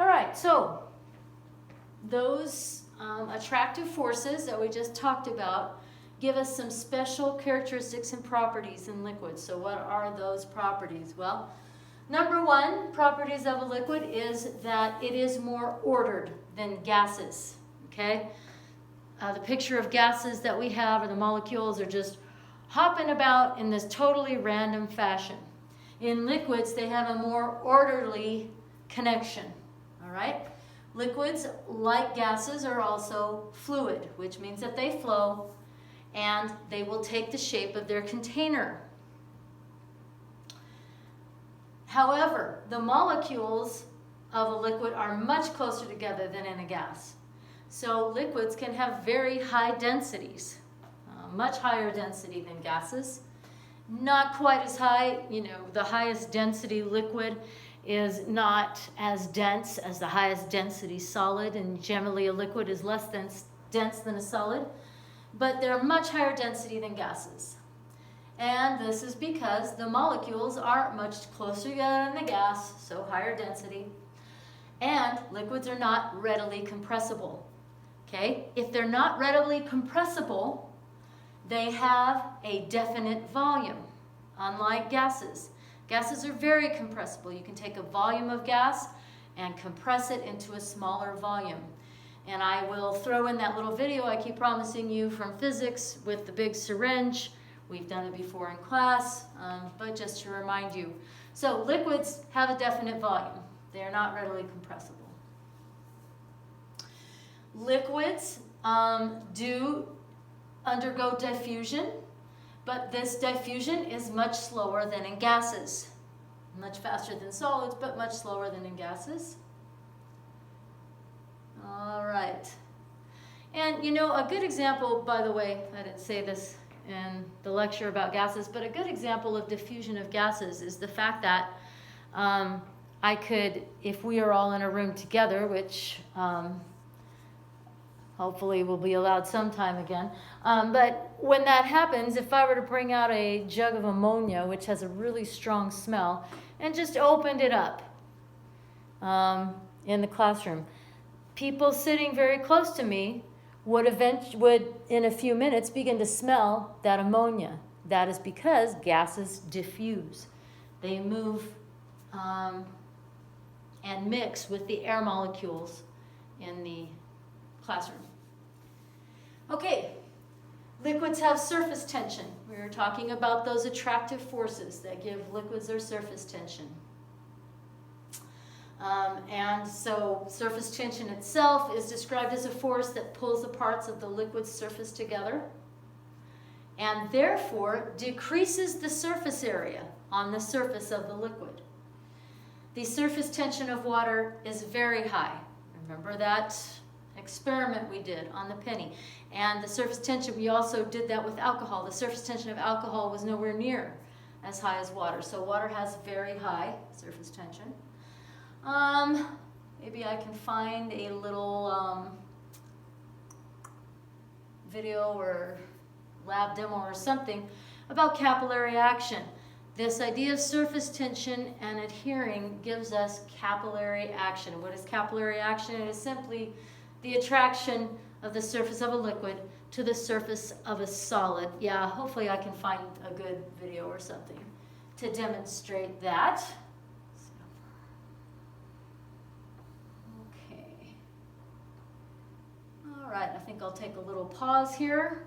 All right, so those attractive forces that we just talked about give us some special characteristics and properties in liquids. So what are those properties? Well, number one, properties of a liquid is that it is more ordered than gases, okay? The picture of gases that we have, or the molecules, are just hopping about in this totally random fashion. In liquids, they have a more orderly connection, all right? Liquids, like gases, are also fluid, which means that they flow and they will take the shape of their container. However, the molecules of a liquid are much closer together than in a gas. So liquids can have very high densities, much higher density than gases. Not quite as high, the highest density liquid is not as dense as the highest density solid, and generally a liquid is less dense than a solid, but they're much higher density than gases. And this is because the molecules are much closer together than the gas, so higher density, and liquids are not readily compressible. Okay? If they're not readily compressible, they have a definite volume, unlike gases. Gases are very compressible. You can take a volume of gas and compress it into a smaller volume. And I will throw in that little video I keep promising you from physics with the big syringe. We've done it before in class, but just to remind you. So liquids have a definite volume. They are not readily compressible. Liquids do undergo diffusion, but this diffusion is much slower than in gases. Much faster than solids, but much slower than in gases. All right. And a good example, by the way, I didn't say this in the lecture about gases, but a good example of diffusion of gases is the fact that I could, if we are all in a room together, which hopefully will be allowed sometime again. But when that happens, if I were to bring out a jug of ammonia, which has a really strong smell, and just opened it up in the classroom, people sitting very close to me would in a few minutes begin to smell that ammonia. That is because gases diffuse. They move and mix with the air molecules in the classroom. Okay, liquids have surface tension. We were talking about those attractive forces that give liquids their surface tension. And so surface tension itself is described as a force that pulls the parts of the liquid's surface together and therefore decreases the surface area on the surface of the liquid. The surface tension of water is very high. Remember that experiment we did on the penny. And the surface tension, we also did that with alcohol. The surface tension of alcohol was nowhere near as high as water. So water has very high surface tension. Maybe I can find a little video or lab demo or something about capillary action. This idea of surface tension and adhering gives us capillary action. What is capillary action? It is simply the attraction of the surface of a liquid to the surface of a solid. Yeah, hopefully I can find a good video or something to demonstrate that. Okay. All right, I think I'll take a little pause here.